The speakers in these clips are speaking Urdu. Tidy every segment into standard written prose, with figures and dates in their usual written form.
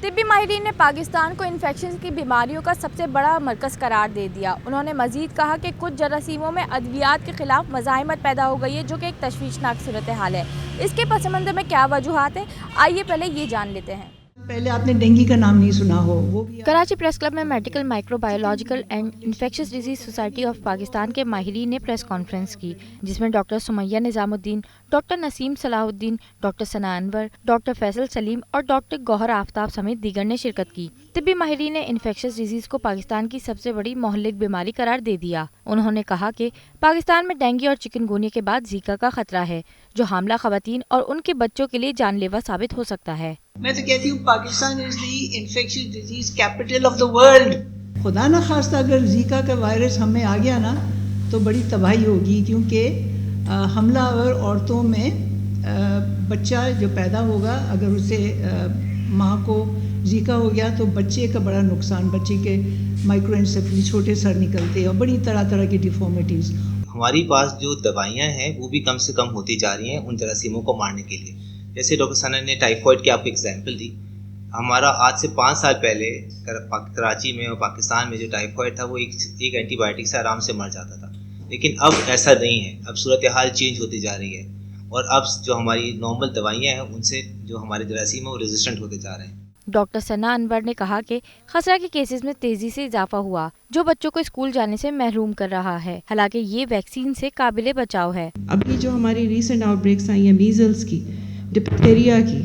طبی ماہرین نے پاکستان کو انفیکشن کی بیماریوں کا سب سے بڑا مرکز قرار دے دیا۔ انہوں نے مزید کہا کہ کچھ جراثیموں میں ادویات کے خلاف مزاحمت پیدا ہو گئی ہے، جو کہ ایک تشویشناک صورتحال ہے۔ اس کے پس منظر میں کیا وجوہات ہیں، آئیے پہلے یہ جان لیتے ہیں۔ پہلے آپ نے ڈینگی کا نام نہیں سنا ہو، وہ بھی کراچی پریس کلب میں medical micro biological and infectious disease society of Pakistan کے ماہرین نے پریس کانفرنس کی، جس میں ڈاکٹر سمیہ نظام الدین، ڈاکٹر نسیم صلاح الدین، ڈاکٹر ثنا انور، ڈاکٹر فیصل سلیم اور ڈاکٹر گوہر آفتاب سمیت دیگر نے شرکت کی۔ طبی ماہرین نے انفیکشس ڈیزیز کو پاکستان کی سب سے بڑی مہلک بیماری قرار دے دیا۔ انہوں نے کہا کہ پاکستان میں ڈینگی اور چکن گونیا کے بعد زیکا کا خطرہ ہے، جو حاملہ خواتین اور ان کے بچوں کے لیے جان لیوا ثابت ہو سکتا ہے۔ میں تو کہتی ہوں Pakistan is the infectious disease capital of the world. خدا نہ خواستہ اگر زیکا کا وائرس ہمیں آ گیا نا تو بڑی تباہی ہوگی، کیونکہ حاملہ آور عورتوں میں بچہ جو پیدا ہوگا، اگر اسے ماں کو زیکا ہو گیا تو بچے کا بڑا نقصان، بچے کے مائکرو انسیفلی چھوٹے سر نکلتے ہیں اور بڑی طرح طرح کی ڈیفارمیٹیز۔ ہماری پاس جو دوائیاں ہیں وہ بھی کم سے کم ہوتی جا رہی ہیں ان جراثیموں کو مارنے کے لیے۔ جیسے ڈاکٹر ثنا نے ٹائیفائڈ کی آپ کو ایگزامپل دی، ہمارا آج سے 5 سال پہلے کراچی میں اور پاکستان میں جو ٹائیفائڈ تھا وہ ایک اینٹی بایوٹک سے آرام سے مر جاتا تھا، لیکن اب ایسا نہیں ہے۔ اب صورتحال چینج ہوتی جا رہی ہے اور اب جو ہماری نارمل دوائیاں ہیں ان سے جو ہمارے جراثیم ہیں وہ ریزسٹنٹ ہوتے جا رہے ہیں۔ ڈاکٹر ثنا انور نے کہا کہ خسرہ کے کیسز میں تیزی سے اضافہ ہوا، جو بچوں کو اسکول جانے سے محروم کر رہا ہے، حالانکہ یہ ویکسین سے قابل بچاؤ ہے۔ ابھی جو ہماری ریسنٹ آؤٹ بریکس آئی ہیں میزلز کی، ڈپتیریا کی،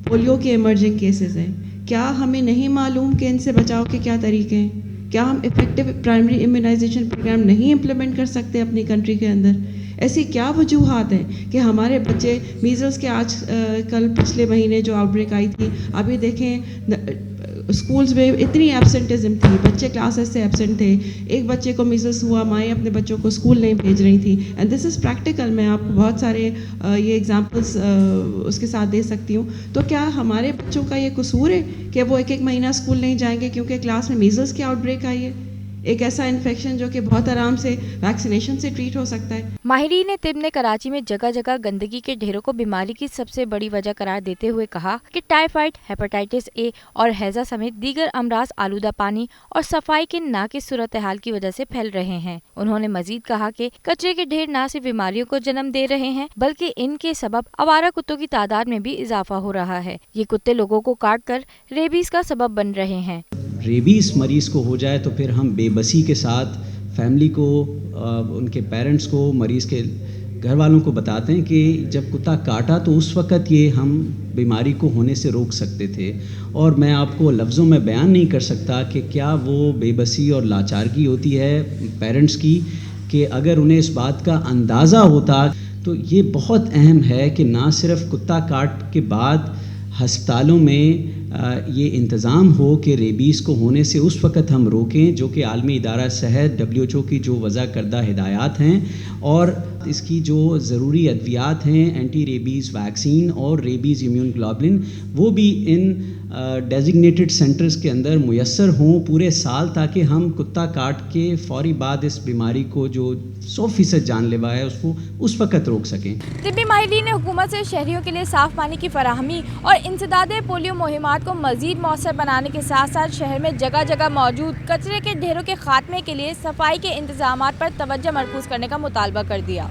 پولیو کے ایمرجنگ کیسز ہیں، کیا ہمیں نہیں معلوم کہ ان سے بچاؤ کے کیا طریقے ہیں؟ کیا ہم افیکٹو پرائمری امیونائزیشن پروگرام نہیں امپلیمنٹ کر سکتے اپنی کنٹری کے اندر؟ ایسی کیا وجوہات ہیں کہ ہمارے بچے میزلز کے آج کل پچھلے مہینے جو آؤٹ بریک آئی تھی، ابھی دیکھیں اسکولز میں اتنی ایبسنٹزم تھی، بچے کلاسز سے ایبسنٹ تھے، ایک بچے کو میزلس ہوا، مائیں اپنے بچوں کو اسکول نہیں بھیج رہی تھیں، اینڈ دس از پریکٹیکل۔ میں آپ کو بہت سارے یہ ایگزامپلس اس کے ساتھ دے سکتی ہوں۔ تو کیا ہمارے بچوں کا یہ قصور ہے کہ وہ ایک مہینہ اسکول نہیں جائیں گے کیونکہ کلاس میں میزلس کی آؤٹ بریک آئی ہے؟ ایک ایسا انفیکشن جو کہ بہت آرام سے ویکسینیشن سے ٹریٹ ہو سکتا ہے۔ ماہرین طب نے کراچی میں جگہ جگہ گندگی کے ڈھیروں کو بیماری کی سب سے بڑی وجہ قرار دیتے ہوئے کہا کہ ٹائیفائڈ، ہیپاٹائٹس اے اور ہیضہ سمیت دیگر امراض آلودہ پانی اور صفائی کے ناقص صورتحال کی وجہ سے پھیل رہے ہیں۔ انہوں نے مزید کہا کہ کچرے کے ڈھیر نہ صرف بیماریوں کو جنم دے رہے ہیں بلکہ ان کے سبب آوارہ کتوں کی تعداد میں بھی اضافہ ہو رہا ہے۔ یہ کتے لوگوں کو کاٹ کر ریبیز کا سبب بن رہے ہیں۔ ریبیز مریض کو ہو جائے تو پھر ہم بے بسی کے ساتھ فیملی کو، ان کے پیرنٹس کو، مریض کے گھر والوں کو بتاتے ہیں کہ جب کتا کاٹا تو اس وقت یہ ہم بیماری کو ہونے سے روک سکتے تھے، اور میں آپ کو لفظوں میں بیان نہیں کر سکتا کہ کیا وہ بے بسی اور لاچارگی ہوتی ہے پیرنٹس کی، کہ اگر انہیں اس بات کا اندازہ ہوتا تو یہ بہت اہم ہے کہ نہ صرف کتا کاٹ کے بعد ہسپتالوں میں یہ انتظام ہو کہ ریبیز کو ہونے سے اس وقت ہم روکیں، جو کہ عالمی ادارہ صحت WHO کی جو وضع کردہ ہدایات ہیں، اور اس کی جو ضروری ادویات ہیں، اینٹی ریبیز ویکسین اور ریبیز امیون گلوبولن، وہ بھی ان ڈیزگنیٹڈ سینٹرز کے اندر میسر ہوں پورے سال، تاکہ ہم کتا کاٹ کے فوری بعد اس بیماری کو جو 100% جان لیوا ہے اس کو اس وقت روک سکیں۔ طبی ماہرین نے حکومت سے شہریوں کے لیے صاف پانی کی فراہمی اور انسداد پولیو مہمات کو مزید مؤثر بنانے کے ساتھ ساتھ شہر میں جگہ جگہ موجود کچرے کے ڈھیروں کے خاتمے کے لیے صفائی کے انتظامات پر توجہ مرکوز کرنے کا مطالبہ کر دیا۔